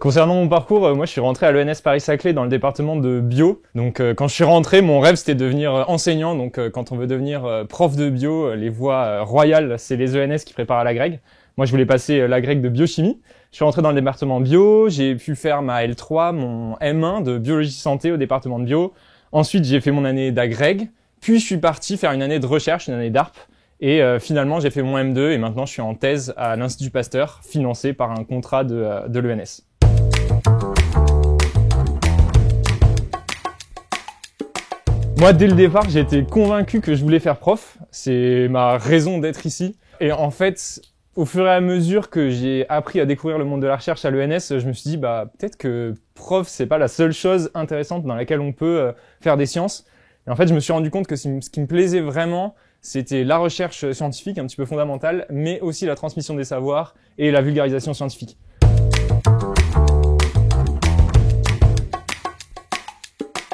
Concernant mon parcours, moi je suis rentré à l'ENS Paris-Saclay dans le département de bio. Donc quand je suis rentré, mon rêve c'était de devenir enseignant. Donc quand on veut devenir prof de bio, les voies royales, c'est les ENS qui préparent à l'agrég. Moi je voulais passer l'agrég de biochimie. Je suis rentré dans le département bio, j'ai pu faire ma L3, mon M1 de biologie santé au département de bio. Ensuite j'ai fait mon année d'agrég, puis je suis parti faire une année de recherche, une année d'ARP. Et finalement j'ai fait mon M2 et maintenant je suis en thèse à l'Institut Pasteur, financé par un contrat de l'ENS. Moi, dès le départ, j'ai été convaincu que je voulais faire prof. C'est ma raison d'être ici. Et en fait, au fur et à mesure que j'ai appris à découvrir le monde de la recherche à l'ENS, je me suis dit, peut-être que prof, c'est pas la seule chose intéressante dans laquelle on peut faire des sciences. Et en fait, je me suis rendu compte que ce qui me plaisait vraiment, c'était la recherche scientifique, un petit peu fondamentale, mais aussi la transmission des savoirs et la vulgarisation scientifique.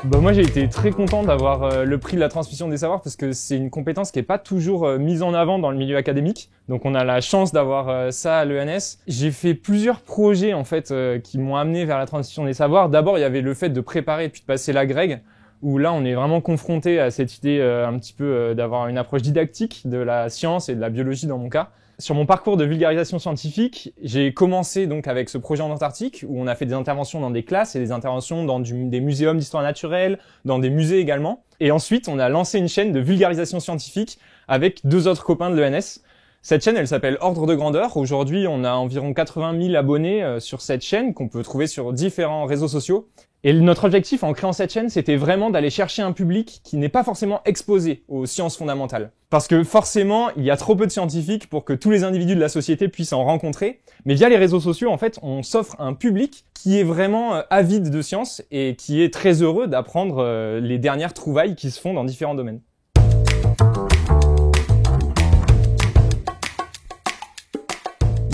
Moi j'ai été très content d'avoir le prix de la transmission des savoirs parce que c'est une compétence qui est pas toujours mise en avant dans le milieu académique. Donc on a la chance d'avoir ça à l'ENS. J'ai fait plusieurs projets en fait qui m'ont amené vers la transmission des savoirs. D'abord il y avait le fait de préparer et puis de passer l'agrég, où là on est vraiment confronté à cette idée un petit peu d'avoir une approche didactique de la science et de la biologie dans mon cas. Sur mon parcours de vulgarisation scientifique, j'ai commencé donc avec ce projet en Antarctique où on a fait des interventions dans des classes et des interventions dans des muséums d'histoire naturelle, dans des musées également. Et ensuite, on a lancé une chaîne de vulgarisation scientifique avec 2 autres copains de l'ENS. Cette chaîne, elle s'appelle Ordre de Grandeur. Aujourd'hui, on a environ 80 000 abonnés sur cette chaîne qu'on peut trouver sur différents réseaux sociaux. Et notre objectif en créant cette chaîne, c'était vraiment d'aller chercher un public qui n'est pas forcément exposé aux sciences fondamentales. Parce que forcément, il y a trop peu de scientifiques pour que tous les individus de la société puissent en rencontrer. Mais via les réseaux sociaux, en fait, on s'offre un public qui est vraiment avide de sciences et qui est très heureux d'apprendre les dernières trouvailles qui se font dans différents domaines.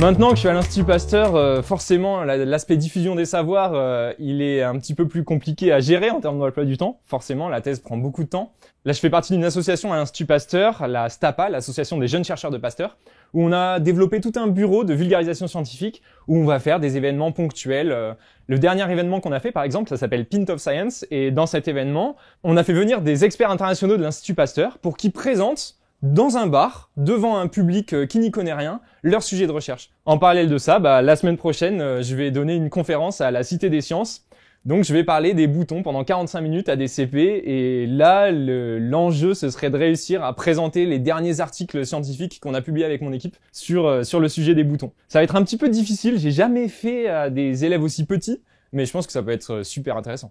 Maintenant que je suis à l'Institut Pasteur, forcément, l'aspect diffusion des savoirs, il est un petit peu plus compliqué à gérer en termes d'emploi du temps. Forcément, la thèse prend beaucoup de temps. Là, je fais partie d'une association à l'Institut Pasteur, la STAPA, l'association des jeunes chercheurs de Pasteur, où on a développé tout un bureau de vulgarisation scientifique, où on va faire des événements ponctuels. Le dernier événement qu'on a fait, par exemple, ça s'appelle Pint of Science, et dans cet événement, on a fait venir des experts internationaux de l'Institut Pasteur pour qu'ils présentent dans un bar, devant un public qui n'y connaît rien, leur sujet de recherche. En parallèle de ça, la semaine prochaine, je vais donner une conférence à la Cité des Sciences. Donc je vais parler des boutons pendant 45 minutes à des CP, et là, l'enjeu, ce serait de réussir à présenter les derniers articles scientifiques qu'on a publiés avec mon équipe sur le sujet des boutons. Ça va être un petit peu difficile, j'ai jamais fait à des élèves aussi petits, mais je pense que ça peut être super intéressant.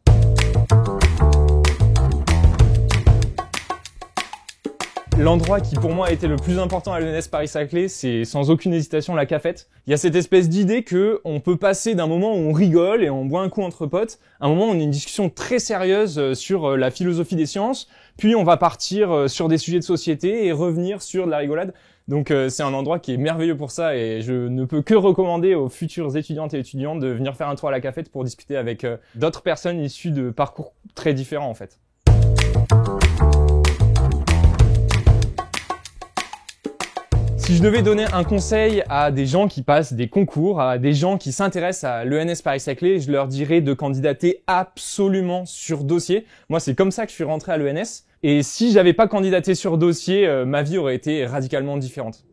L'endroit qui pour moi a été le plus important à l'ENS Paris-Saclay, c'est sans aucune hésitation la cafette. Il y a cette espèce d'idée que on peut passer d'un moment où on rigole et on boit un coup entre potes, à un moment où on a une discussion très sérieuse sur la philosophie des sciences, puis on va partir sur des sujets de société et revenir sur de la rigolade. Donc c'est un endroit qui est merveilleux pour ça, et je ne peux que recommander aux futurs étudiantes et étudiants de venir faire un tour à la cafette pour discuter avec d'autres personnes issues de parcours très différents en fait. Si je devais donner un conseil à des gens qui passent des concours, à des gens qui s'intéressent à l'ENS Paris-Saclay, je leur dirais de candidater absolument sur dossier. Moi, c'est comme ça que je suis rentré à l'ENS. Et si j'avais pas candidaté sur dossier, ma vie aurait été radicalement différente.